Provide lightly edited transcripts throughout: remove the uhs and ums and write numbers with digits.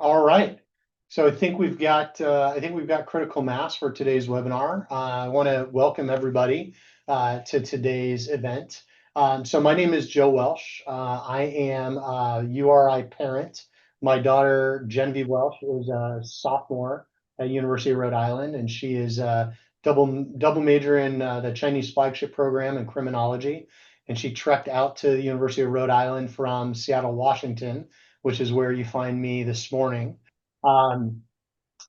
All right. So I think we've got critical mass for today's webinar. I want to welcome everybody to today's event. So my name is Joe Welsh. I am a URI parent. My daughter Genevieve Welsh is a sophomore at University of Rhode Island, and she is double major in the Chinese flagship program in criminology. And she trekked out to the University of Rhode Island from Seattle, Washington, which is where you find me this morning. Um,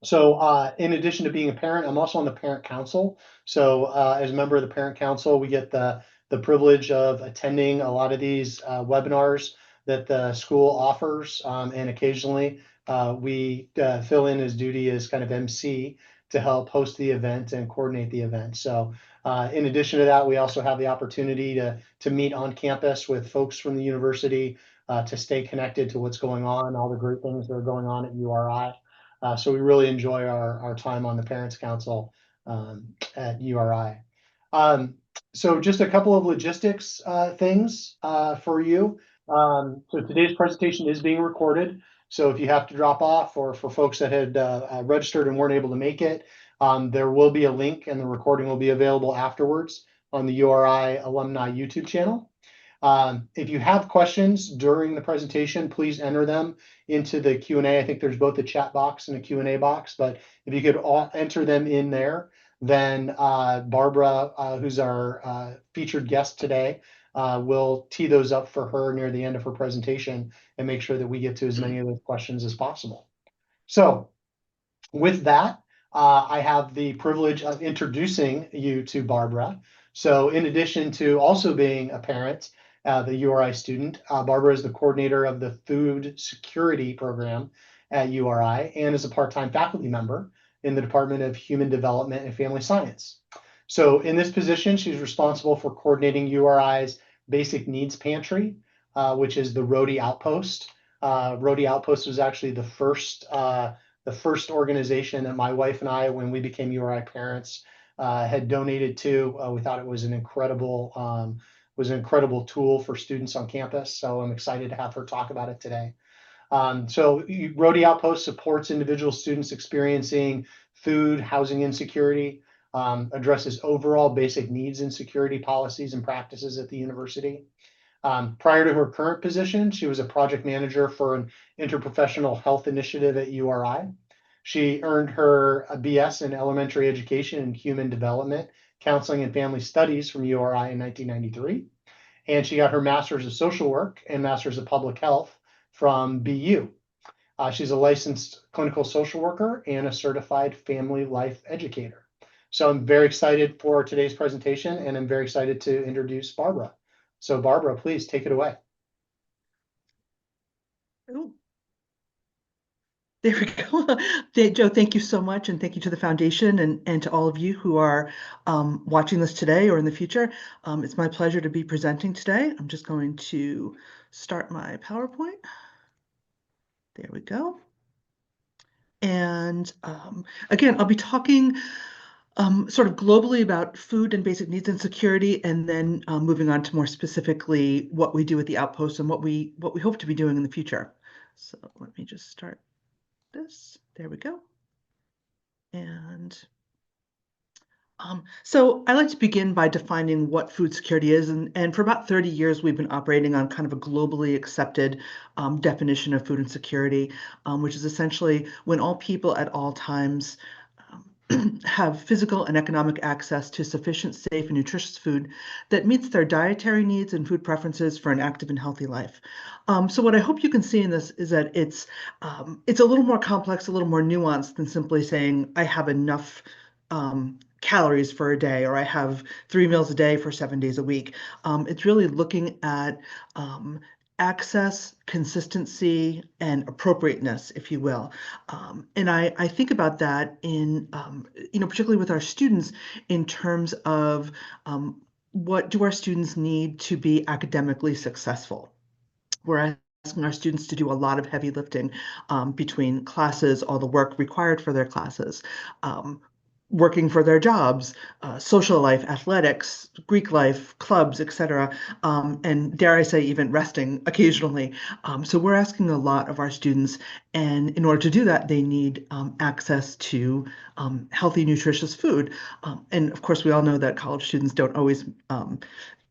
so in addition to being a parent, I'm also on the parent council. So as a member of the parent council, we get the privilege of attending a lot of these webinars that the school offers. And occasionally we fill in as duty as kind of MC to help host the event and coordinate the event. So in addition to that, we also have the opportunity to meet on campus with folks from the university to stay connected to what's going on, all the great things that are going on at URI. So we really enjoy our time on the Parents Council at URI. So just a couple of logistics things for you. So today's presentation is being recorded. So if you have to drop off, or for folks that had registered and weren't able to make it, there will be a link and the recording will be available afterwards on the URI alumni YouTube channel. If you have questions during the presentation, please enter them into the Q&A. I think there's both a chat box and a Q&A box, but if you could all enter them in there, then Barbara, who's our featured guest today, will tee those up for her near the end of her presentation and make sure that we get to as many of those questions as possible. So with that, I have the privilege of introducing you to Barbara. So in addition to also being a parent, the URI student, Barbara is the coordinator of the food security program at URI and is a part-time faculty member in the Department of Human Development and Family Science. So in this position, she's responsible for coordinating URI's basic needs pantry, which is the Rhody Outpost. Rhody Outpost was actually the first organization that my wife and I, when we became URI parents, had donated to. We thought it was an incredible tool for students on campus. So I'm excited to have her talk about it today. So Rhody Outpost supports individual students experiencing food, housing insecurity, addresses overall basic needs insecurity policies and practices at the university. Prior to her current position, she was a project manager for an interprofessional health initiative at URI. She earned her BS in elementary education and human development, counseling, and family studies from URI in 1993. And she got her master's of social work and master's of public health from BU. She's a licensed clinical social worker and a certified family life educator. So I'm very excited for today's presentation, and I'm very excited to introduce Barbara. So Barbara, please take it away. Oh, there we go. Joe, thank you so much. And thank you to the foundation and to all of you who are watching this today or in the future. It's my pleasure to be presenting today. I'm just going to start my PowerPoint. There we go. And again, I'll be talking sort of globally about food and basic needs and security, and then moving on to more specifically what we do at the Outpost and what we hope to be doing in the future. So let me just start this. There we go. And so I like to begin by defining what food security is. And for about 30 years, we've been operating on kind of a globally accepted definition of food insecurity, which is essentially when all people at all times have physical and economic access to sufficient, safe, and nutritious food that meets their dietary needs and food preferences for an active and healthy life. So what I hope you can see in this is that it's a little more complex, a little more nuanced than simply saying I have enough calories for a day, or I have 3 meals a day for 7 days a week. It's really looking at access, consistency, and appropriateness, if you will. And I think about that in, particularly with our students in terms of what do our students need to be academically successful? We're asking our students to do a lot of heavy lifting between classes, all the work required for their classes. working for their jobs, social life, athletics, Greek life, clubs, etc., and dare I say, even resting occasionally. So we're asking a lot of our students, and in order to do that, they need access to healthy, nutritious food. And of course, we all know that college students don't always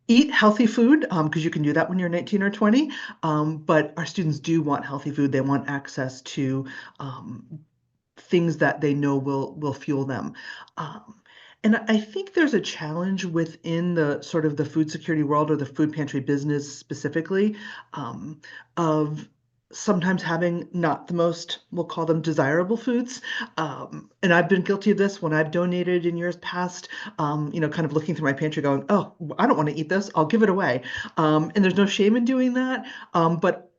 eat healthy food because you can do that when you're 19 or 20. But our students do want healthy food. They want access to um, things that they know will fuel them. Um, and I think there's a challenge within the sort of the food security world or the food pantry business specifically um, of sometimes having not the most, we'll call them desirable foods. And I've been guilty of this when I've donated in years past, kind of looking through my pantry going, oh, I don't want to eat this, I'll give it away. And there's no shame in doing that. But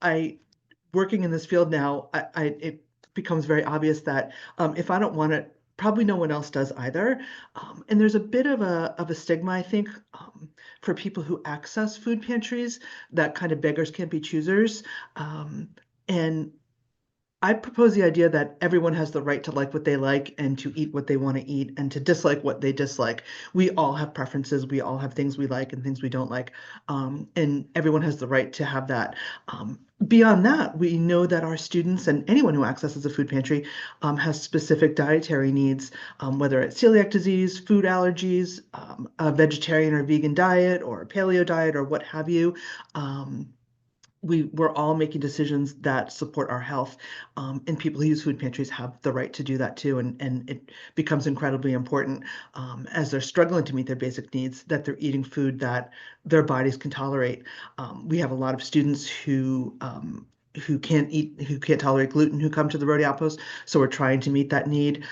working in this field now, it becomes very obvious that if I don't want it, probably no one else does either. And there's a bit of a stigma, I think, for people who access food pantries, that kind of beggars can't be choosers. And I propose the idea that everyone has the right to like what they like and to eat what they want to eat and to dislike what they dislike. We all have preferences. We all have things we like and things we don't like. And everyone has the right to have that. Beyond that, we know that our students and anyone who accesses a food pantry has specific dietary needs, whether it's celiac disease, food allergies, a vegetarian or vegan diet, or a paleo diet, or what have you. We're all making decisions that support our health, and people who use food pantries have the right to do that too. And it becomes incredibly important as they're struggling to meet their basic needs that they're eating food that their bodies can tolerate. We have a lot of students who can't tolerate gluten who come to the Rhody Outpost. So we're trying to meet that need.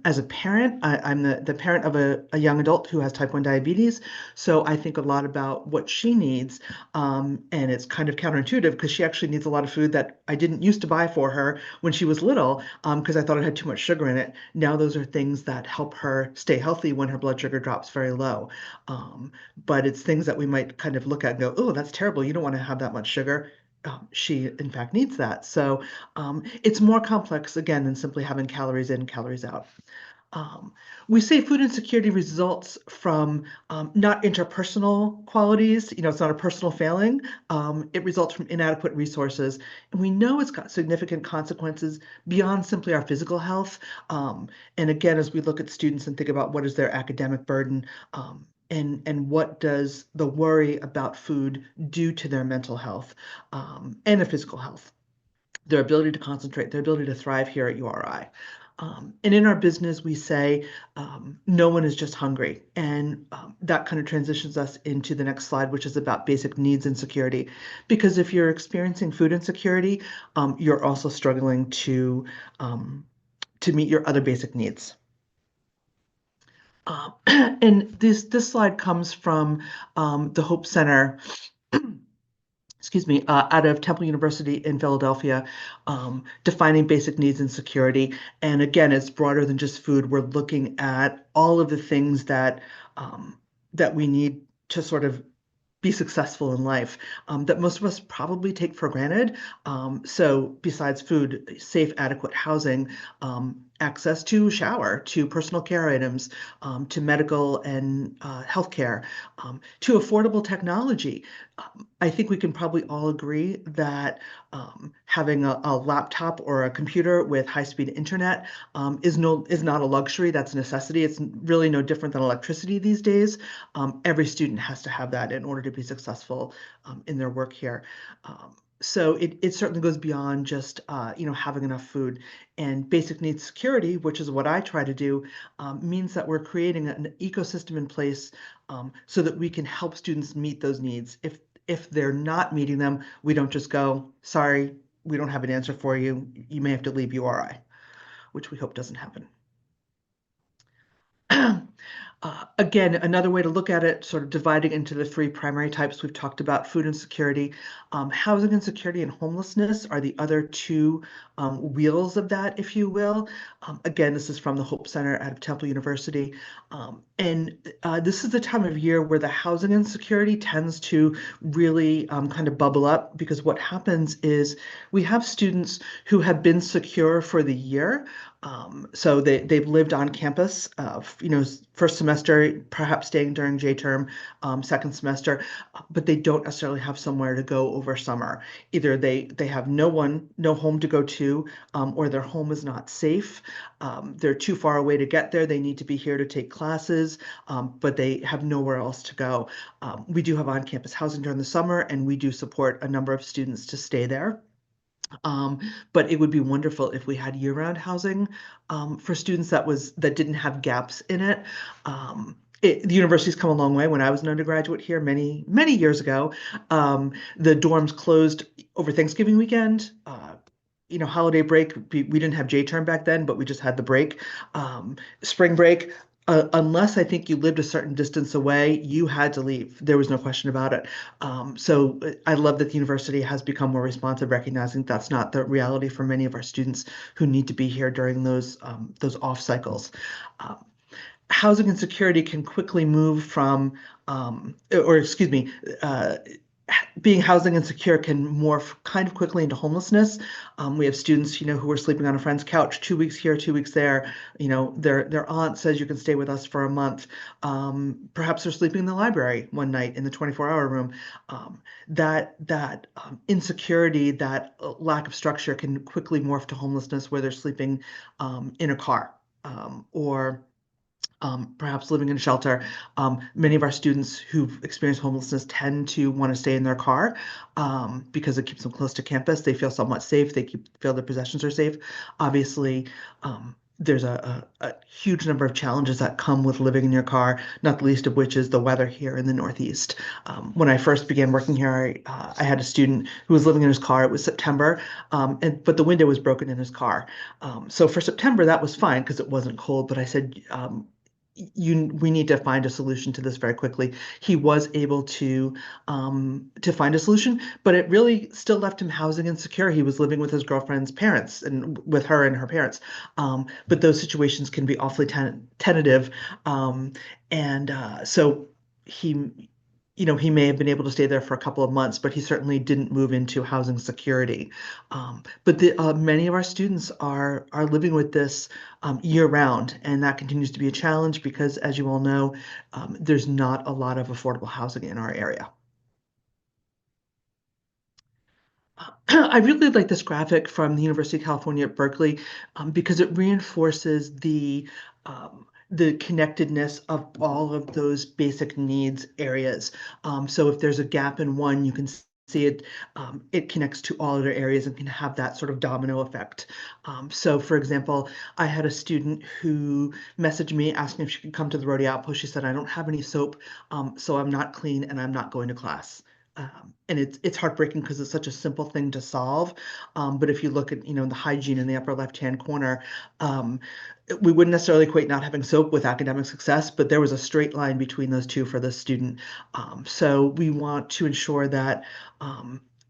As a parent, I'm the parent of a young adult who has type 1 diabetes. So I think a lot about what she needs. And it's kind of counterintuitive because she actually needs a lot of food that I didn't used to buy for her when she was little because I thought it had too much sugar in it. Now those are things that help her stay healthy when her blood sugar drops very low. But it's things that we might kind of look at and go, oh, that's terrible. You don't want to have that much sugar. She, in fact, needs that. So it's more complex, again, than simply having calories in, calories out. Um, we say food insecurity results from not interpersonal qualities. It's not a personal failing. It results from inadequate resources. And we know it's got significant consequences beyond simply our physical health. And again, as we look at students and think about what is their academic burden, and what does the worry about food do to their mental health and their physical health, their ability to concentrate, their ability to thrive here at URI. And in our business, we say no one is just hungry. And that kind of transitions us into the next slide, which is about basic needs and security. Because if you're experiencing food insecurity, you're also struggling to meet your other basic needs. And this slide comes from the Hope Center, excuse me, out of Temple University in Philadelphia, defining basic needs and security. And again, it's broader than just food. We're looking at all of the things that we need to sort of be successful in life that most of us probably take for granted. So besides food, safe, adequate housing, access to shower, to personal care items, to medical and healthcare, to affordable technology. I think we can probably all agree that having a laptop or a computer with high-speed internet is not a luxury. That's a necessity. It's really no different than electricity these days. Every student has to have that in order to be successful in their work here. So it certainly goes beyond just having enough food. And basic needs security, which is what I try to do, means that we're creating an ecosystem in place so that we can help students meet those needs. If they're not meeting them, we don't just go, sorry, we don't have an answer for you. You may have to leave URI, which we hope doesn't happen. Again, another way to look at it, sort of dividing into the three primary types we've talked about: food insecurity, housing insecurity, and homelessness are the other two wheels of that, if you will. Again, this is from the Hope Center out of Temple University. And this is the time of year where the housing insecurity tends to really kind of bubble up, because what happens is we have students who have been secure for the year. So they've lived on campus, first semester, perhaps staying during J term, second semester, but they don't necessarily have somewhere to go over summer. Either they have no home to go to, or their home is not safe. They're too far away to get there. They need to be here to take classes, but they have nowhere else to go. We do have on-campus housing during the summer, and we do support a number of students to stay there. But it would be wonderful if we had year-round housing for students that didn't have gaps in it. The university's come a long way. When I was an undergraduate here many, many years ago, the dorms closed over Thanksgiving weekend. Holiday break. We didn't have J term back then, but we just had the break. Spring break. Unless I think you lived a certain distance away, you had to leave. There was no question about it. So I love that the university has become more responsive, recognizing that's not the reality for many of our students who need to be here during those off cycles. Housing insecurity can quickly move from, or excuse me, being housing insecure can morph kind of quickly into homelessness. We have students, who are sleeping on a friend's couch 2 weeks here, 2 weeks there. Their aunt says you can stay with us for a month. Perhaps they're sleeping in the library one night in the 24-hour room. That insecurity, that lack of structure can quickly morph to homelessness, where they're sleeping in a car, or perhaps living in a shelter. Many of our students who've experienced homelessness tend to want to stay in their car because it keeps them close to campus. They feel somewhat safe. They feel their possessions are safe. Obviously, there's a huge number of challenges that come with living in your car, not the least of which is the weather here in the Northeast. When I first began working here, I had a student who was living in his car. It was September, but the window was broken in his car. So for September, that was fine because it wasn't cold, but I said, we need to find a solution to this very quickly. He was able to find a solution, but it really still left him housing insecure. He was living with his girlfriend's parents and with her and her parents. But those situations can be awfully tentative. So he, he may have been able to stay there for a couple of months, but he certainly didn't move into housing security. But many of our students are living with this year round, and that continues to be a challenge because, as you all know, there's not a lot of affordable housing in our area. I really like this graphic from the University of California at Berkeley because it reinforces the connectedness of all of those basic needs areas. So if there's a gap in one, you can see it, it connects to all other areas and can have that sort of domino effect. So for example, I had a student who messaged me asking if she could come to the Rhody Outpost. She said, I don't have any soap, so I'm not clean and I'm not going to class. And it's heartbreaking because it's such a simple thing to solve. But if you look at, the hygiene in the upper left-hand corner, we wouldn't necessarily equate not having soap with academic success, but there was a straight line between those two for this student. So we want to ensure that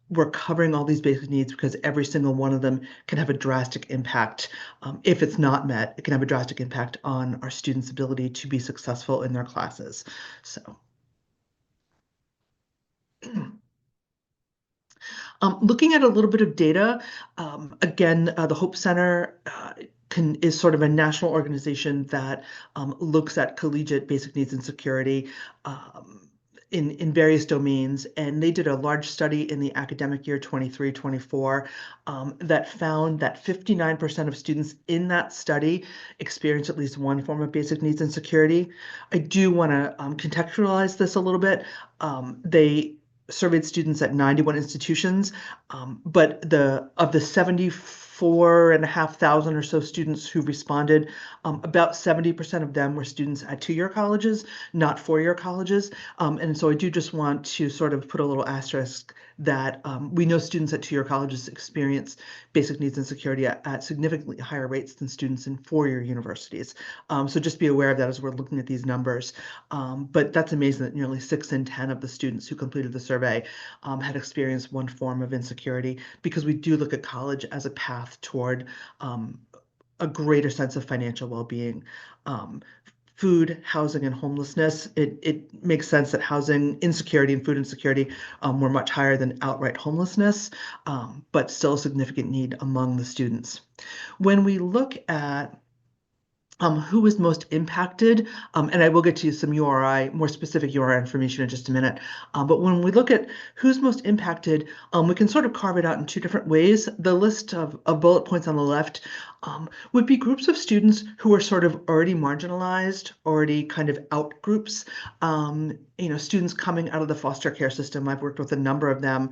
we're covering all these basic needs because every single one of them can have a drastic impact. If it's not met, it can have a drastic impact on our students' ability to be successful in their classes. So. Looking at a little bit of data, again, the Hope Center is sort of a national organization that looks at collegiate basic needs and security in various domains. And they did a large study in the academic year 23-24 that found that 59% of students in that study experienced at least one form of basic needs and security. I do want to contextualize this a little bit. They surveyed students at 91 institutions, but of the 74 4,500 or so students who responded. About 70% of them were students at two-year colleges, not four-year colleges. And so I do just want to sort of put a little asterisk that we know students at two-year colleges experience basic needs insecurity at significantly higher rates than students in four-year universities. So just be aware of that as we're looking at these numbers. But that's amazing that nearly 6 in 10 of the students who completed the survey had experienced one form of insecurity, because we do look at college as a path toward a greater sense of financial well-being. Food, housing, and homelessness, it makes sense that housing insecurity and food insecurity were much higher than outright homelessness, but still a significant need among the students. When we look at who was most impacted, and I will get to some URI, more specific URI information in just a minute. But when we look at who's most impacted, we can sort of carve it out in two different ways. The list of bullet points on the left would be groups of students who are sort of already marginalized, already kind of out groups. Students coming out of the foster care system. I've worked with a number of them.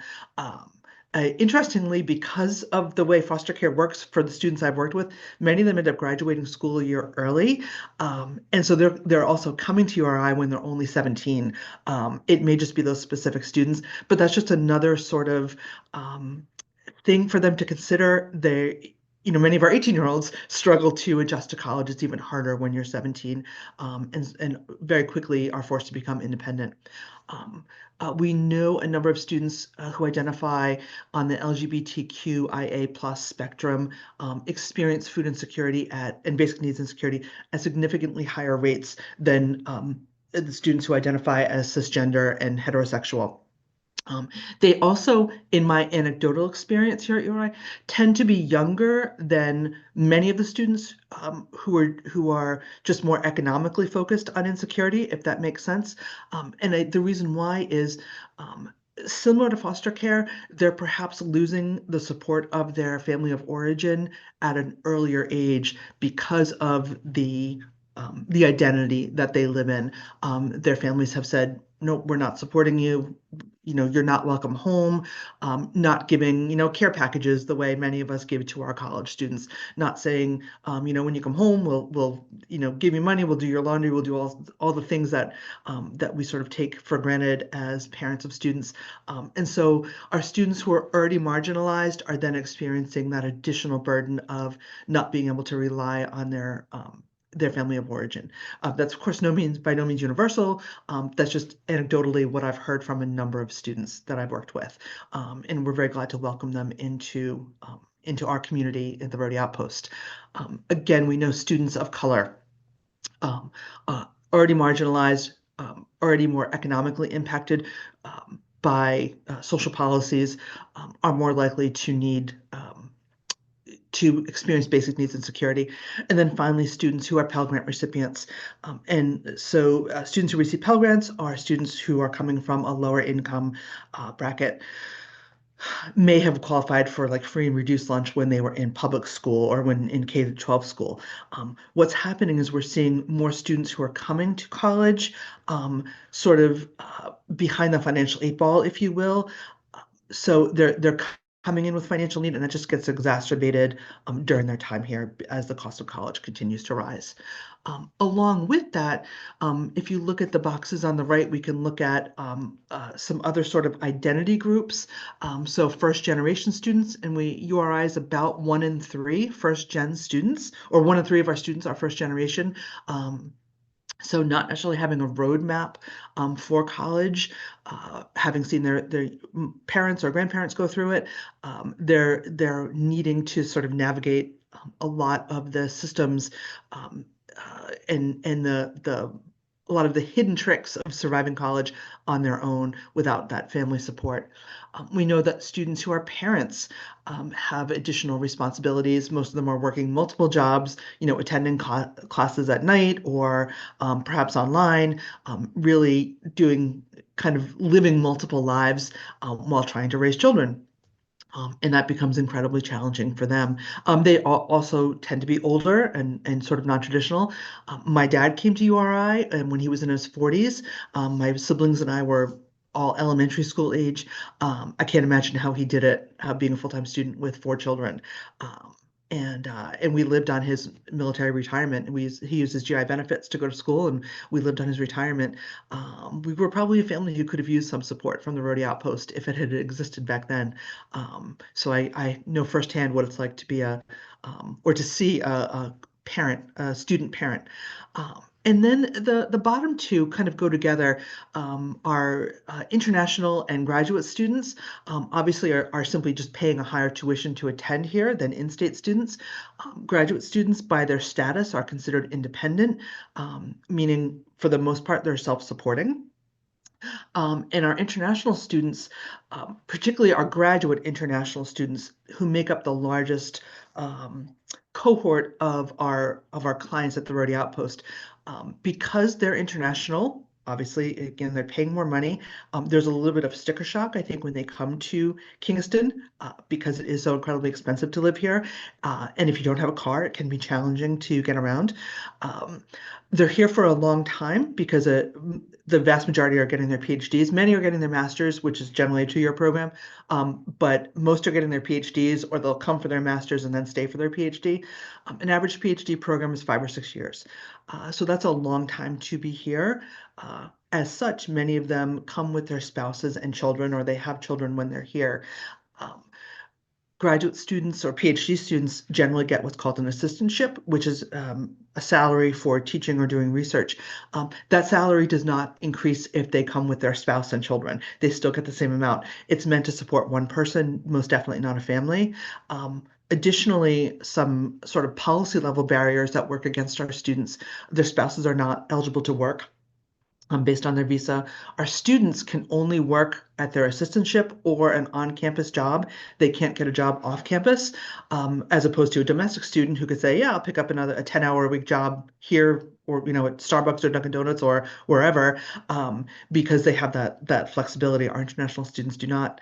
Interestingly, because of the way foster care works for the students I've worked with, many of them end up graduating school a year early. And so they're also coming to URI when they're only 17. It may just be those specific students, but that's just another sort of thing for them to consider. Many of our 18-year-olds struggle to adjust to college. It's even harder when you're 17, and very quickly are forced to become independent. We know a number of students who identify on the LGBTQIA plus spectrum experience food insecurity and basic needs insecurity at significantly higher rates than the students who identify as cisgender and heterosexual. They also, in my anecdotal experience here at URI, tend to be younger than many of the students who are just more economically focused on insecurity, if that makes sense. And the reason why is similar to foster care, they're perhaps losing the support of their family of origin at an earlier age because of the identity that they live in. Their families have said, no, we're not supporting you. You're not welcome home, not giving, care packages the way many of us give to our college students, not saying, when you come home, we'll give you money, we'll do your laundry, we'll do all the things that we sort of take for granted as parents of students. And so our students who are already marginalized are then experiencing that additional burden of not being able to rely on their family of origin. That's of course by no means universal. That's just anecdotally what I've heard from a number of students that I've worked with. And we're very glad to welcome them into our community at the Rhody Outpost. Again, we know students of color, already marginalized, already more economically impacted by social policies, are more likely to need to experience basic needs insecurity. And then finally, students who are Pell Grant recipients. And so students who receive Pell Grants are students who are coming from a lower income bracket, may have qualified for like free and reduced lunch when they were in public school or when in K-12 school. What's happening is we're seeing more students who are coming to college sort of behind the financial eight ball, if you will. So they're coming in with financial need, and that just gets exacerbated during their time here as the cost of college continues to rise. Along with that, if you look at the boxes on the right, we can look at some other sort of identity groups. So first generation students, and URI is about 1 in 3 first gen students, or 1 in 3 of our students are first generation. So not necessarily having a roadmap for college, having seen their parents or grandparents go through it, they're needing to sort of navigate a lot of the systems and a lot of the hidden tricks of surviving college on their own without that family support. We know that students who are parents have additional responsibilities. Most of them are working multiple jobs, attending classes at night or perhaps online, really doing kind of living multiple lives while trying to raise children. And that becomes incredibly challenging for them. They also tend to be older and sort of non-traditional. My dad came to URI and when he was in his 40s. My siblings and I were all elementary school age. I can't imagine how he did it, being a full-time student with 4 children. Um, and we lived on his military retirement. And he used his GI benefits to go to school, and we lived on his retirement. We were probably a family who could have used some support from the Rhody Outpost if it had existed back then. So I know firsthand what it's like to be or to see a parent, a student parent. And then the bottom two kind of go together. Our international and graduate students obviously are simply just paying a higher tuition to attend here than in-state students. Graduate students, by their status, are considered independent, meaning for the most part they're self-supporting. And our international students, particularly our graduate international students, who make up the largest cohort of our clients at the Rhody Outpost, because they're international. Obviously, again, they're paying more money. There's a little bit of sticker shock, I think, when they come to Kingston, because it is so incredibly expensive to live here. And if you don't have a car, it can be challenging to get around. They're here for a long time because the vast majority are getting their PhDs. Many are getting their masters, which is generally a 2-year program, but most are getting their PhDs, or they'll come for their masters and then stay for their PhD. An average PhD program is 5 or 6 years. So that's a long time to be here. As such, many of them come with their spouses and children, or they have children when they're here. Um, Graduate students or PhD students generally get what's called an assistantship, which is a salary for teaching or doing research. That salary does not increase if they come with their spouse and children. They still get the same amount. It's meant to support one person, most definitely not a family. Additionally, some sort of policy level barriers that work against our students. Their spouses are not eligible to work based on their visa. Our students can only work at their assistantship or an on-campus job. They can't get a job off campus, as opposed to a domestic student who could say, yeah, I'll pick up a 10-hour-a-week job here, or at Starbucks or Dunkin' Donuts or wherever, because they have that flexibility. Our international students do not.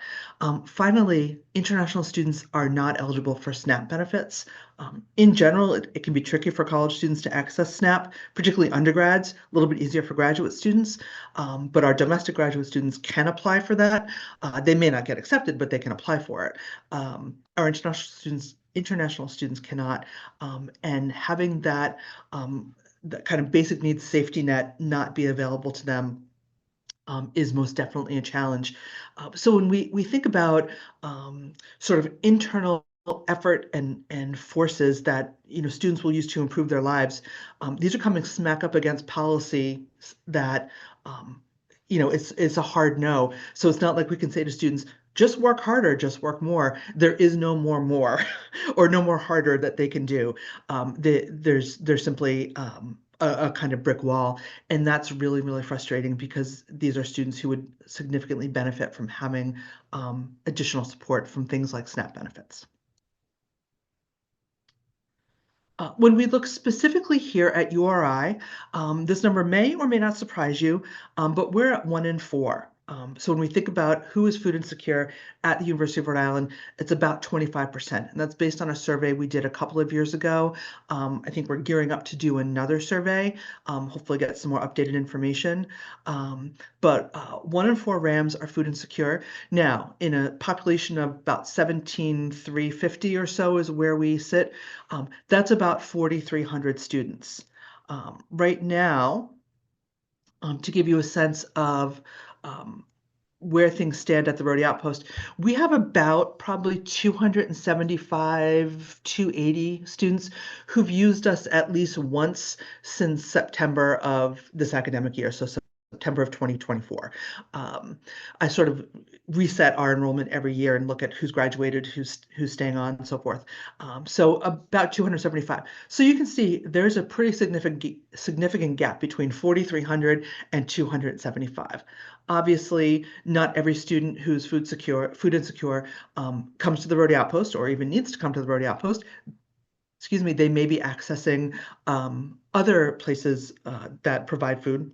Finally, international students are not eligible for SNAP benefits. In general, it can be tricky for college students to access SNAP, particularly undergrads, a little bit easier for graduate students. But our domestic graduate students can apply for that. They may not get accepted, but they can apply for it. Our international students cannot. And having that kind of basic needs safety net not be available to them is most definitely a challenge. So when we think about sort of internal effort and forces that students will use to improve their lives, these are coming smack up against policy that it's a hard no. So it's not like we can say to students, just work harder, just work more. There is no more or no more harder that they can do. There's simply a kind of brick wall. And that's really, really frustrating because these are students who would significantly benefit from having additional support from things like SNAP benefits. When we look specifically here at URI, this number may or may not surprise you, but we're at 1 in 4. So when we think about who is food insecure at the University of Rhode Island, it's about 25%. And that's based on a survey we did a couple of years ago. I think we're gearing up to do another survey, hopefully get some more updated information. But 1 in 4 RAMs are food insecure. Now, in a population of about 17,350 or so is where we sit. That's about 4,300 students. Right now, to give you a sense of where things stand at the Rhody Outpost, we have about probably 275, 280 students who've used us at least once since September of this academic year, so September of 2024. I sort of reset our enrollment every year and look at who's graduated, who's staying on, and so forth. So about 275. So you can see there's a pretty significant gap between 4,300 and 275. Obviously, not every student who's food insecure comes to the Rhody Outpost or even needs to come to the Rhody Outpost. Excuse me, they may be accessing other places that provide food.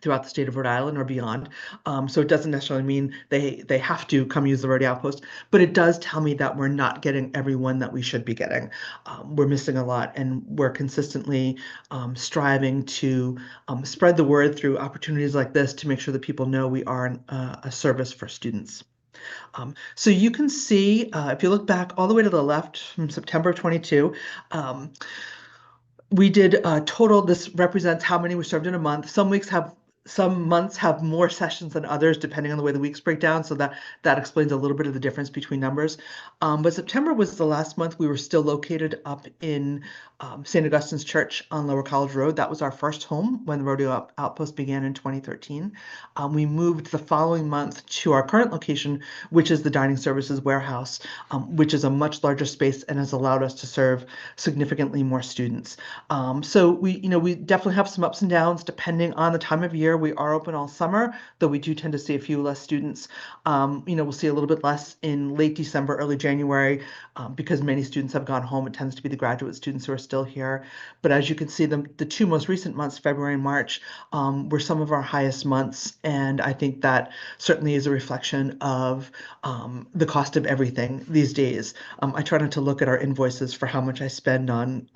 throughout the state of Rhode Island or beyond. So it doesn't necessarily mean they have to come use the Rhody Outpost, but it does tell me that we're not getting everyone that we should be getting. We're missing a lot, and we're consistently striving to spread the word through opportunities like this to make sure that people know we are a service for students. So you can see, if you look back all the way to the left from September of 22, we did a total. This represents how many we served in a month. Some months have more sessions than others, depending on the way the weeks break down. So that explains a little bit of the difference between numbers. But September was the last month we were still located up in St. Augustine's Church on Lower College Road. That was our first home when the Rhody Outpost began in 2013. We moved the following month to our current location, which is the Dining Services Warehouse, which is a much larger space and has allowed us to serve significantly more students. So we definitely have some ups and downs depending on the time of year. We are open all summer, though we do tend to see a few less students. We'll see a little bit less in late December, early January, because many students have gone home. It tends to be the graduate students who are still here. But as you can see, the two most recent months, February and March, were some of our highest months. And I think that certainly is a reflection of the cost of everything these days. I try not to look at our invoices for how much I spend on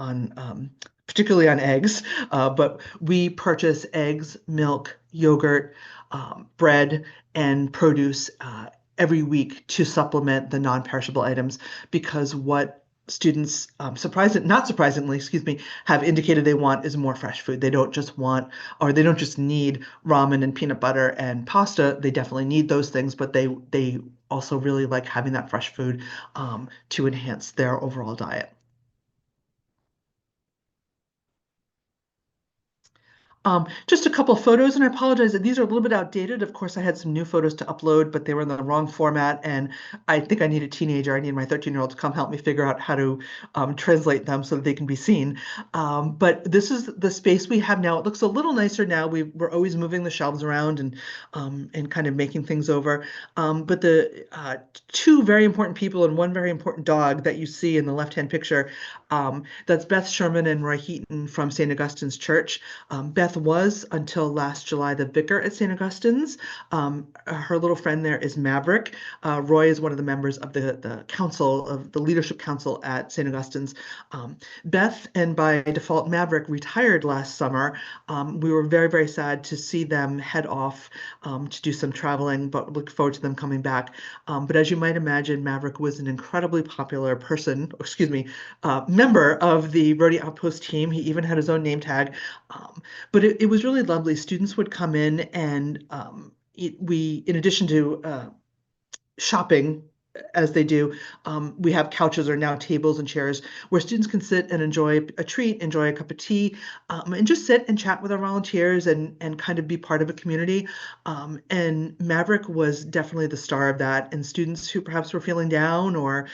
particularly on eggs, but we purchase eggs, milk, yogurt, bread, and produce every week to supplement the non-perishable items, because what students, not surprisingly, have indicated they want is more fresh food. They don't just want, or they don't just need ramen and peanut butter and pasta. They definitely need those things, but they also really like having that fresh food to enhance their overall diet. Just a couple photos, and I apologize that these are a little bit outdated. Of course, I had some new photos to upload, but they were in the wrong format, and I think I need a teenager. I need my 13-year-old to come help me figure out how to translate them so that they can be seen. But this is the space we have now. It looks a little nicer now. We're always moving the shelves around and kind of making things over. But the two very important people and one very important dog that you see in the left-hand picture, that's Beth Sherman and Roy Heaton from St. Augustine's Church. Beth was, until last July, the vicar at St. Augustine's. Her little friend there is Maverick. Roy is one of the members of the council, of the leadership council at St. Augustine's. Beth, and by default Maverick, retired last summer. We were very, very sad to see them head off to do some traveling, but look forward to them coming back. But as you might imagine, Maverick was an incredibly popular member of the Rhody Outpost team. He even had his own name tag. But it was really lovely. Students would come in, and in addition to shopping as they do, we have couches, or now tables and chairs, where students can sit and enjoy a treat, enjoy a cup of tea, and just sit and chat with our volunteers and kind of be part of a community. And Maverick was definitely the star of that. And students who perhaps were feeling down or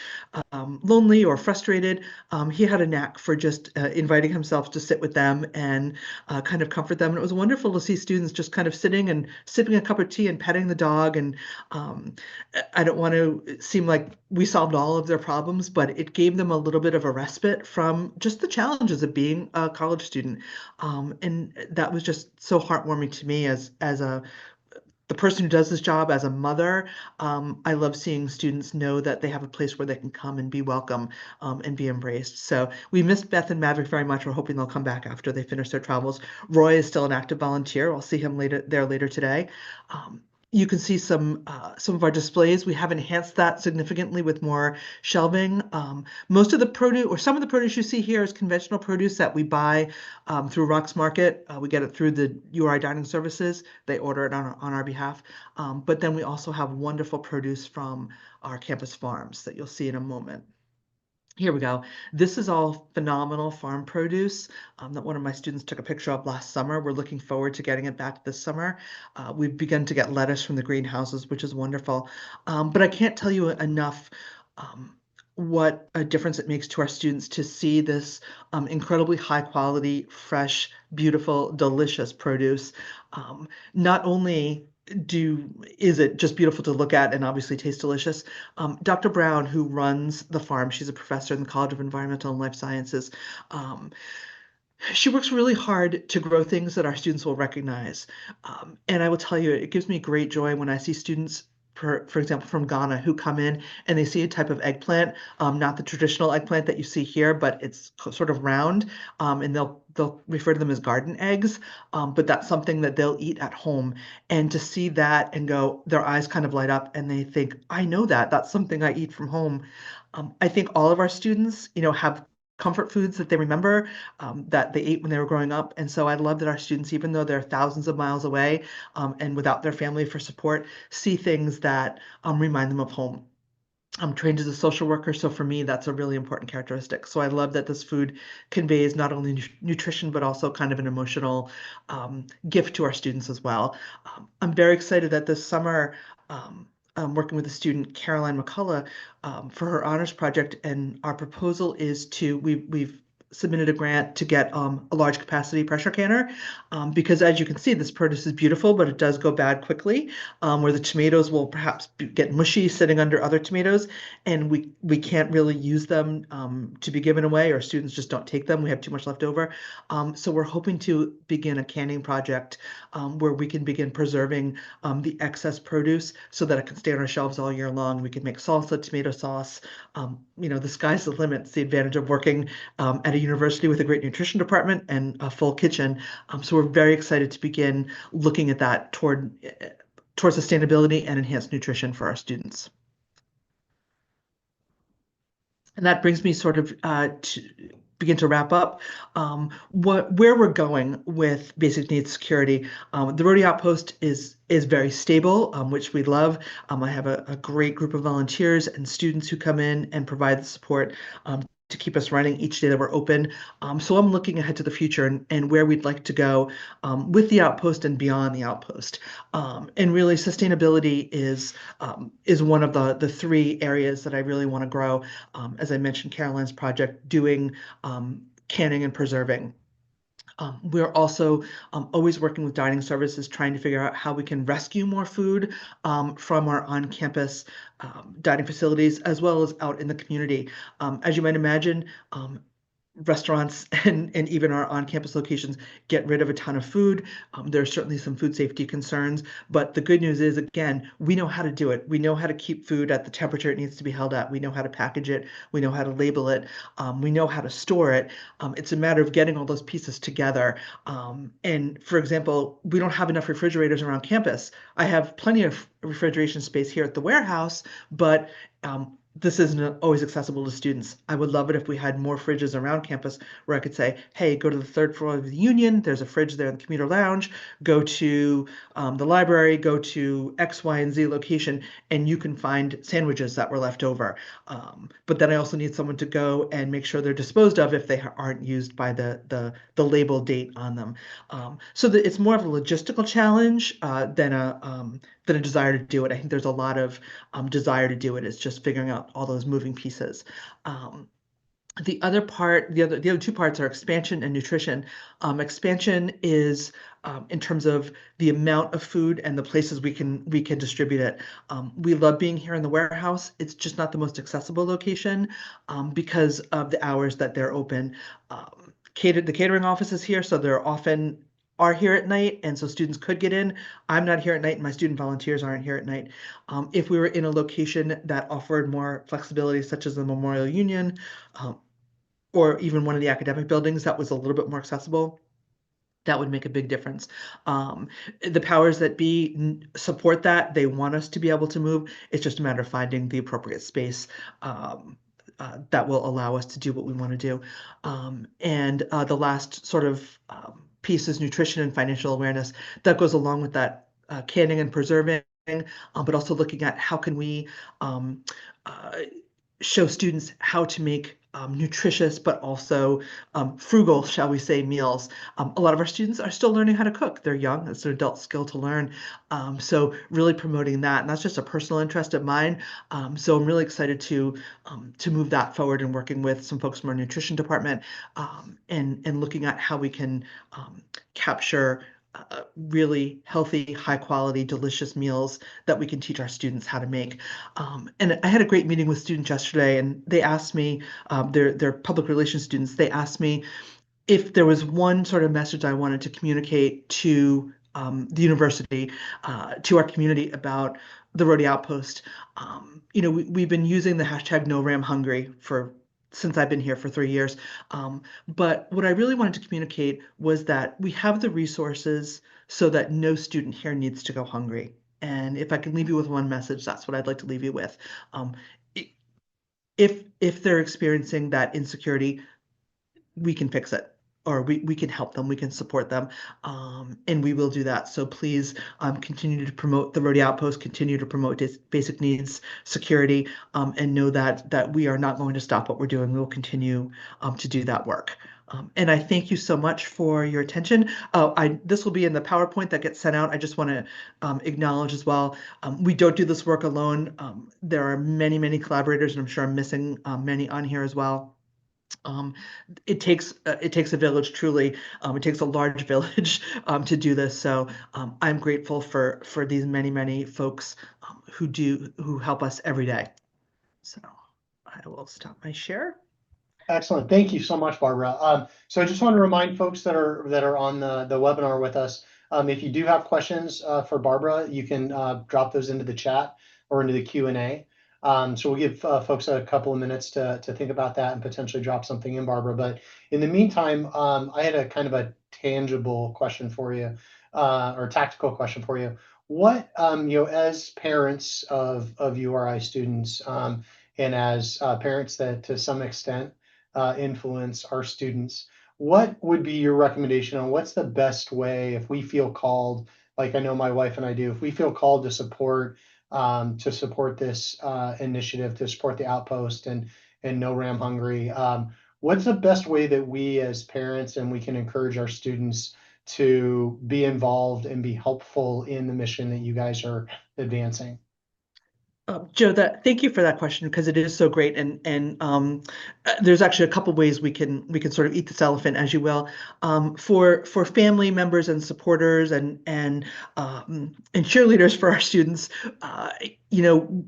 lonely or frustrated, he had a knack for just inviting himself to sit with them and kind of comfort them. And it was wonderful to see students just kind of sitting and sipping a cup of tea and petting the dog. And I don't want to seem like we solved all of their problems, but it gave them a little bit of a respite from just the challenges of being a college student. And that was just so heartwarming to me as the person who does this job, as a mother. I love seeing students know that they have a place where they can come and be welcome and be embraced. So we missed Beth and Maverick very much. We're hoping they'll come back after they finish their travels. Roy is still an active volunteer. I'll see him later today. You can see some of our displays. We have enhanced that significantly with more shelving. Most of the produce, or some of the produce you see here, is conventional produce that we buy through Rock's Market. We get it through the URI Dining Services. They order it on our behalf. But then we also have wonderful produce from our campus farms that you'll see in a moment. Here we go. This is all phenomenal farm produce that one of my students took a picture of last summer. We're looking forward to getting it back this summer. We've begun to get lettuce from the greenhouses, which is wonderful. But I can't tell you enough what a difference it makes to our students to see this incredibly high quality, fresh, beautiful, delicious produce. Not only is it just beautiful to look at and obviously taste delicious. Dr. Brown, who runs the farm, she's a professor in the College of Environmental and Life Sciences. She works really hard to grow things that our students will recognize. And I will tell you, it gives me great joy when I see students, for example, from Ghana who come in and they see a type of eggplant, not the traditional eggplant that you see here, but it's sort of round, and they'll refer to them as garden eggs, but that's something that they'll eat at home. And to see that and go, their eyes kind of light up and they think, I know that, that's something I eat from home. I think all of our students, have comfort foods that they remember, that they ate when they were growing up. And so I love that our students, even though they're thousands of miles away, and without their family for support, see things that remind them of home. I'm trained as a social worker, so for me, that's a really important characteristic. So I love that this food conveys not only nutrition, but also kind of an emotional gift to our students as well. I'm very excited that this summer, I'm working with a student, Caroline McCullough, for her honors project, and our proposal is we've submitted a grant to get a large capacity pressure canner, because as you can see, this produce is beautiful, but it does go bad quickly, where the tomatoes will perhaps get mushy sitting under other tomatoes, and we can't really use them to be given away, or students just don't take them. We have too much left over. So we're hoping to begin a canning project where we can begin preserving the excess produce so that it can stay on our shelves all year long. We can make salsa, tomato sauce. The sky's the limit. It's the advantage of working at a university with a great nutrition department and a full kitchen. So we're very excited to begin looking at that towards sustainability and enhanced nutrition for our students. And that brings me sort of to begin to wrap up where we're going with basic needs security. The Rhody Outpost is very stable, which we love. I have a great group of volunteers and students who come in and provide the support to keep us running each day that we're open. So I'm looking ahead to the future and where we'd like to go with the outpost and beyond the outpost. And really, sustainability is one of the three areas that I really want to grow. As I mentioned, Caroline's project doing canning and preserving. We're also always working with dining services, trying to figure out how we can rescue more food from our on-campus dining facilities, as well as out in the community. As you might imagine, restaurants and even our on-campus locations get rid of a ton of food. There are certainly some food safety concerns, but the good news is, again, we know how to do it. We know how to keep food at the temperature it needs to be held at. We know how to package it. We know how to label it. We know how to store it. It's a matter of getting all those pieces together. And for example, we don't have enough refrigerators around campus. I have plenty of refrigeration space here at the warehouse, but this isn't always accessible to students. I would love it if we had more fridges around campus where I could say, hey, go to the third floor of the Union. There's a fridge there in the commuter lounge. Go to the library, go to X, Y, and Z location, and you can find sandwiches that were left over. But then I also need someone to go and make sure they're disposed of if they aren't used by the label date on them. So that it's more of a logistical challenge than a desire to do it. I think there's a lot of desire to do it. It's just figuring out all those moving pieces. The other two parts are expansion and nutrition. Expansion is in terms of the amount of food and the places we can distribute it. We love being here in the warehouse. It's just not the most accessible location because of the hours that they're open. The catering office is here, so they're often are here at night, and so students could get in. I'm not here at night, and my student volunteers aren't here at night. If we were in a location that offered more flexibility, such as the Memorial Union, or even one of the academic buildings that was a little bit more accessible, that would make a big difference. The powers that be support that. They want us to be able to move. It's just a matter of finding the appropriate space that will allow us to do what we want to do. And the last sort of piece is nutrition and financial awareness. That goes along with that canning and preserving, but also looking at how can we show students how to make nutritious but also frugal, shall we say, meals. A lot of our students are still learning how to cook. They're young. It's an adult skill to learn. So really promoting that, and that's just a personal interest of mine. So I'm really excited to move that forward and working with some folks from our nutrition department and looking at how we can capture really healthy, high quality, delicious meals that we can teach our students how to make. And I had a great meeting with students yesterday, and they asked me, they're public relations students, they asked me, if there was one sort of message I wanted to communicate to the university, to our community about the Rhody Outpost, we've been using the hashtag #NoRamHungry since I've been here for 3 years. But what I really wanted to communicate was that we have the resources so that no student here needs to go hungry. And if I can leave you with one message, that's what I'd like to leave you with. Um, if they're experiencing that insecurity, we can fix it, or we can help them, we can support them, and we will do that. So please continue to promote the Rhody Outpost, continue to promote basic needs security, and know that we are not going to stop what we're doing. We will continue to do that work. And I thank you so much for your attention. This will be in the PowerPoint that gets sent out. I just want to acknowledge as well, we don't do this work alone. There are many, many collaborators, and I'm sure I'm missing many on here as well. Um, it takes a village, truly. It takes a large village to do this. So I'm grateful for these many, many folks who help us every day. So I will stop my share. Excellent. Thank you so much, Barbara. So I just want to remind folks that are on the webinar with us, if you do have questions for Barbara, you can drop those into the chat or into the Q&A. So we'll give folks a couple of minutes to think about that and potentially drop something in, Barbara. But in the meantime, I had a kind of a tangible question for you, or tactical question for you. What, as parents of URI students, and as parents that to some extent influence our students, what would be your recommendation on what's the best way if we feel called, like I know my wife and I do, if we feel called to support this initiative, to support the Outpost and No Ram Hungry, what's the best way that we as parents and we can encourage our students to be involved and be helpful in the mission that you guys are advancing? Joe, thank you for that question, because it is so great, and there's actually a couple ways we can sort of eat this elephant, as you will. For family members and supporters and cheerleaders for our students, you know,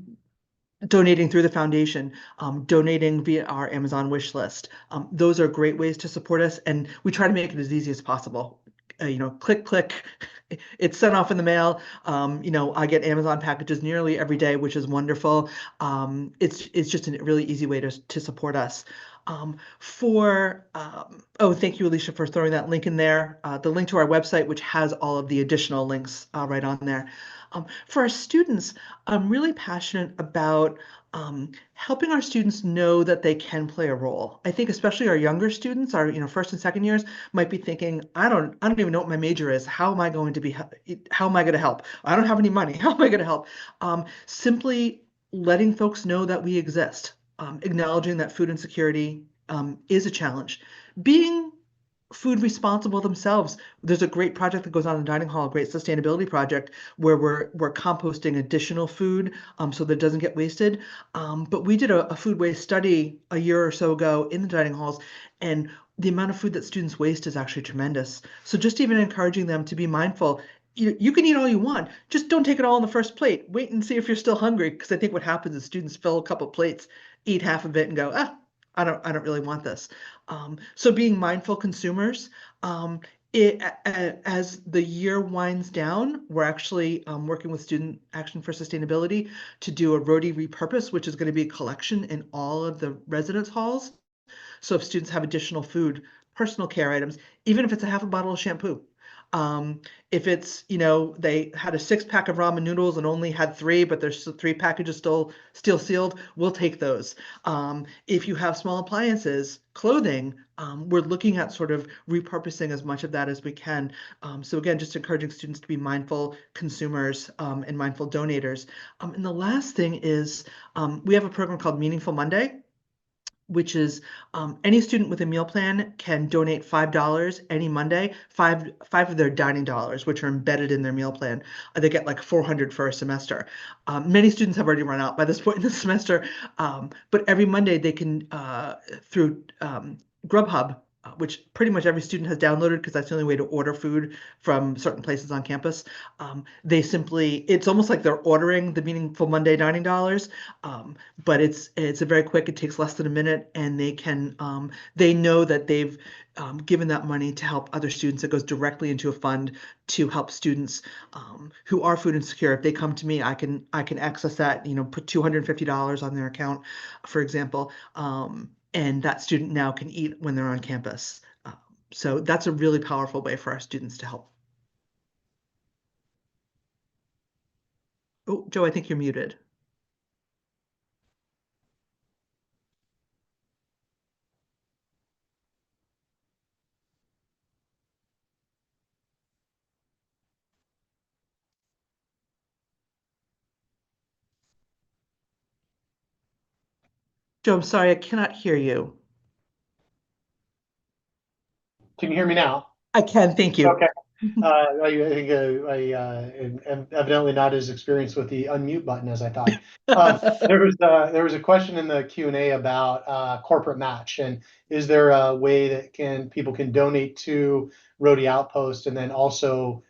donating through the foundation, donating via our Amazon wish list. Those are great ways to support us, and we try to make it as easy as possible. Click, click. It's sent off in the mail. I get Amazon packages nearly every day, which is wonderful. It's just a really easy way to support us. Thank you, Alicia, for throwing that link in there. The link to our website, which has all of the additional links right on there. For our students, I'm really passionate about helping our students know that they can play a role. I think especially our younger students, our first and second years, might be thinking, I don't even know what my major is. How am I going to help? I don't have any money. How am I going to help? Simply letting folks know that we exist, acknowledging that food insecurity is a challenge. Being food responsible themselves. There's a great project that goes on in the dining hall, a great sustainability project, where we're composting additional food so that it doesn't get wasted. But we did a food waste study a year or so ago in the dining halls, and the amount of food that students waste is actually tremendous. So just even encouraging them to be mindful. You can eat all you want, just don't take it all on the first plate. Wait and see if you're still hungry, because I think what happens is students fill a couple plates, eat half of it, and go, I don't really want this. So being mindful consumers. As the year winds down, we're actually working with Student Action for Sustainability to do a Rhody Repurpose, which is going to be a collection in all of the residence halls. So if students have additional food, personal care items, even if it's a half a bottle of shampoo, if it's, they had a 6-pack of ramen noodles and only had 3, but there's 3 packages still sealed, we'll take those. If you have small appliances, clothing, we're looking at sort of repurposing as much of that as we can. So again, just encouraging students to be mindful consumers and mindful donators. And the last thing is we have a program called Meaningful Monday, which is any student with a meal plan can donate $5 any Monday, five of their dining dollars, which are embedded in their meal plan. They get like $400 for a semester. Many students have already run out by this point in the semester, but every Monday they can, through Grubhub, which pretty much every student has downloaded because that's the only way to order food from certain places on campus. It's almost like they're ordering the Meaningful Monday dining dollars, but it's a very quick, it takes less than a minute, and they know that given that money to help other students. It goes directly into a fund to help students who are food insecure. If they come to me, I can access that. Put $250 on their account, for example, and that student now can eat when they're on campus. So that's a really powerful way for our students to help. Oh, Joe, I think you're muted. Joe, I'm sorry, I cannot hear you. Can you hear me now? I can, thank you. Okay. I think am evidently not as experienced with the unmute button as I thought. There was a question in the Q&A about corporate match, and is there a way that people can donate to Rhody Outpost and then also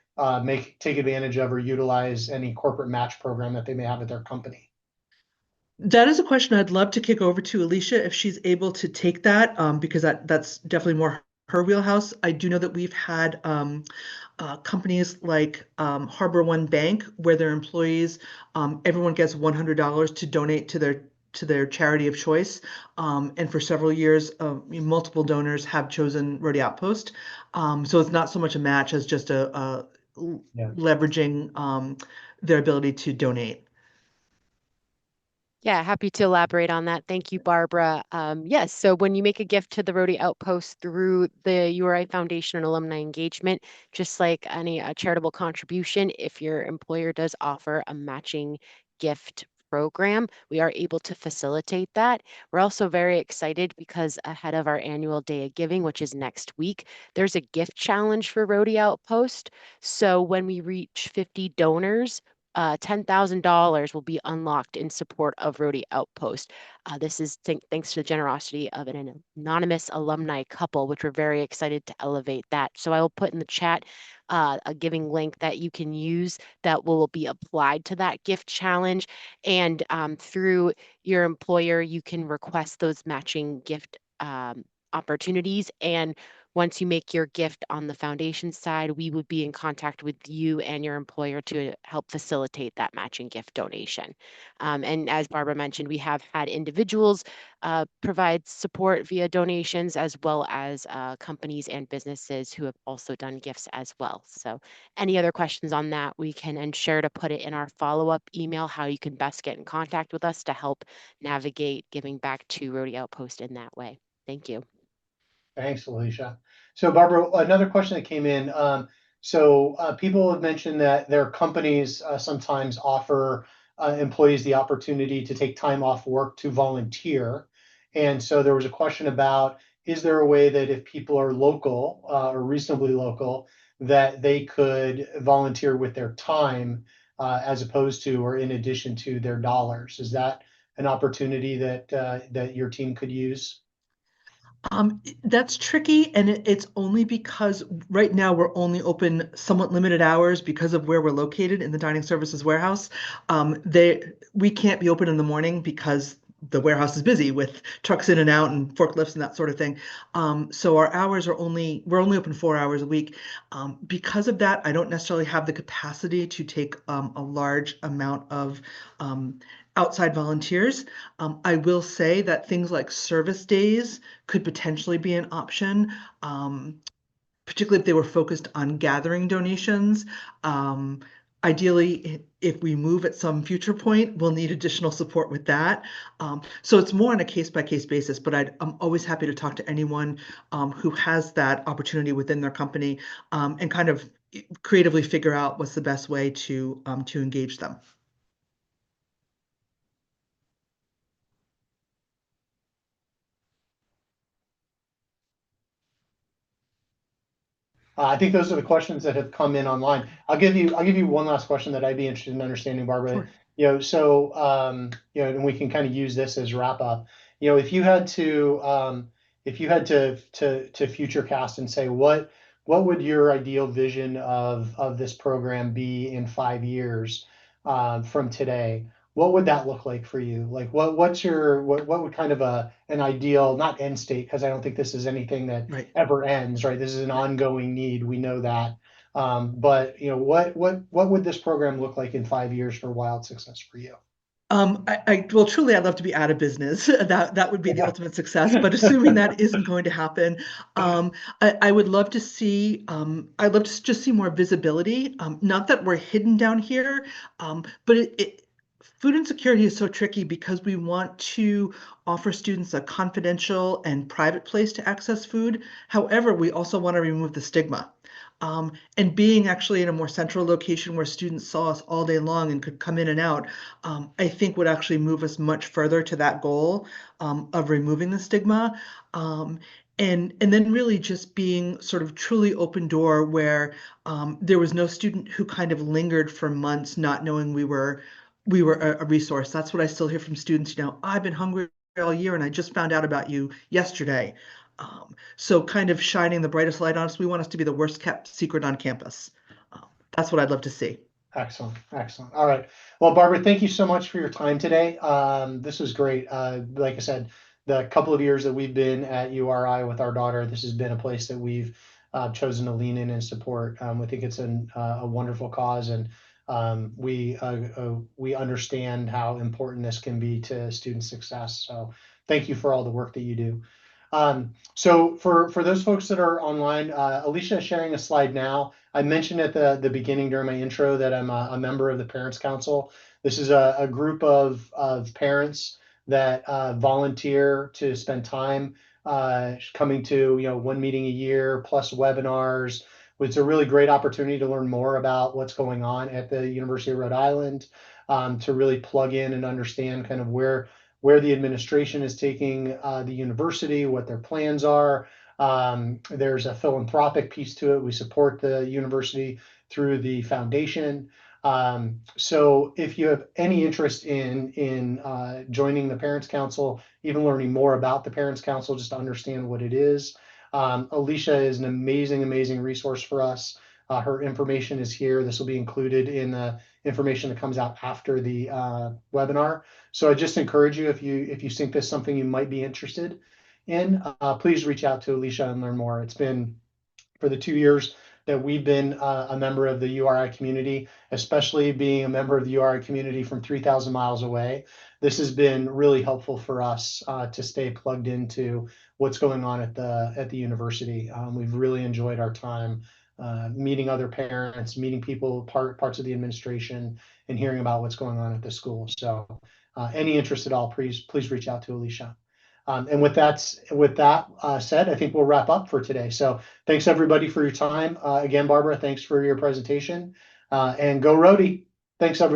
take advantage of or utilize any corporate match program that they may have at their company? That is a question I'd love to kick over to Alicia if she's able to take that, because that's definitely more her wheelhouse. I do know that we've had companies like Harbor One Bank, where their employees, everyone gets $100 to donate to their charity of choice. And for several years, multiple donors have chosen Rhody Outpost. So it's not so much a match as just a Yeah. leveraging their ability to donate. Yeah, happy to elaborate on that. Thank you, Barbara. Yes, so when you make a gift to the Rhody Outpost through the URI Foundation and Alumni Engagement, just like any charitable contribution, if your employer does offer a matching gift program, we are able to facilitate that. We're also very excited because ahead of our annual Day of Giving, which is next week, there's a gift challenge for Rhody Outpost. So when we reach 50 donors, $10,000 will be unlocked in support of Rhody Outpost. This is thanks to the generosity of an anonymous alumni couple, which we're very excited to elevate that. So I will put in the chat a giving link that you can use that will be applied to that gift challenge. And through your employer, you can request those matching gift opportunities. And once you make your gift on the foundation side, we would be in contact with you and your employer to help facilitate that matching gift donation. And as Barbara mentioned, we have had individuals provide support via donations, as well as companies and businesses who have also done gifts as well. So any other questions on that, we can ensure to put it in our follow-up email, how you can best get in contact with us to help navigate giving back to Rhody Outpost in that way. Thank you. Thanks, Alicia. So Barbara, another question that came in. People have mentioned that their companies sometimes offer employees the opportunity to take time off work to volunteer. And so there was a question about, is there a way that if people are local or reasonably local, that they could volunteer with their time as opposed to or in addition to their dollars? Is that an opportunity that your team could use? That's tricky, and it's only because right now we're only open somewhat limited hours because of where we're located in the dining services warehouse. We can't be open in the morning because the warehouse is busy with trucks in and out and forklifts and that sort of thing. So our hours we're only open 4 hours a week. Because of that, I don't necessarily have the capacity to take a large amount of outside volunteers. I will say that things like service days could potentially be an option, particularly if they were focused on gathering donations. Ideally, if we move at some future point, we'll need additional support with that. So it's more on a case-by-case basis, but I'm always happy to talk to anyone who has that opportunity within their company and kind of creatively figure out what's the best way to engage them. I think those are the questions that have come in online. I'll give you one last question that I'd be interested in understanding, Barbara. Sure. And we can kind of use this as wrap up. If you had to future cast and say what would your ideal vision of this program be in 5 years from today? what would that look like for you? Like what would kind of an ideal, not end state, because I don't think this is anything that Right. ever ends, right? This is an ongoing need. We know that. But what would this program look like in 5 years for wild success for you? Well, truly, I'd love to be out of business. That would be the Yeah. ultimate success. But assuming that isn't going to happen, I would love to see. I'd love to just see more visibility. Not that we're hidden down here, but food insecurity is so tricky because we want to offer students a confidential and private place to access food. However, we also want to remove the stigma. And being actually in a more central location where students saw us all day long and could come in and out, I think would actually move us much further to that goal of removing the stigma. And then really just being sort of truly open door where there was no student who kind of lingered for months not knowing we were a resource. That's what I still hear from students. I've been hungry all year and I just found out about you yesterday. So kind of shining the brightest light on us. We want us to be the worst kept secret on campus. That's what I'd love to see. Excellent, excellent. All right. Well, Barbara, thank you so much for your time today. This was great. Like I said, the couple of years that we've been at URI with our daughter, this has been a place that we've chosen to lean in and support. We think it's a wonderful cause, and we understand how important this can be to student success. So, thank you for all the work that you do. So for those folks that are online, Alicia is sharing a slide now. I mentioned at the beginning during my intro that I'm a member of the Parents Council. This is a group of parents that volunteer to spend time coming to one meeting a year plus webinars. It's a really great opportunity to learn more about what's going on at the University of Rhode Island, to really plug in and understand kind of where the administration is taking the university, what their plans are. There's a philanthropic piece to it. We support the university through the foundation. So if you have any interest in joining the Parents Council, even learning more about the Parents Council, just to understand what it is, Alicia is an amazing resource for us. Her information is here. This will be included in the information that comes out after the webinar. So I just encourage you, if you think this is something you might be interested in, please reach out to Alicia and learn more. It's been, for the 2 years that we've been a member of the URI community, especially being a member of the URI community from 3,000 miles away, this has been really helpful for us to stay plugged into what's going on at the university. We've really enjoyed our time meeting other parents, meeting people, parts of the administration, and hearing about what's going on at the school. So any interest at all, please reach out to Alicia. And with that said, I think we'll wrap up for today. So thanks everybody for your time. Again, Barbara, thanks for your presentation. And go Rhody. Thanks everyone.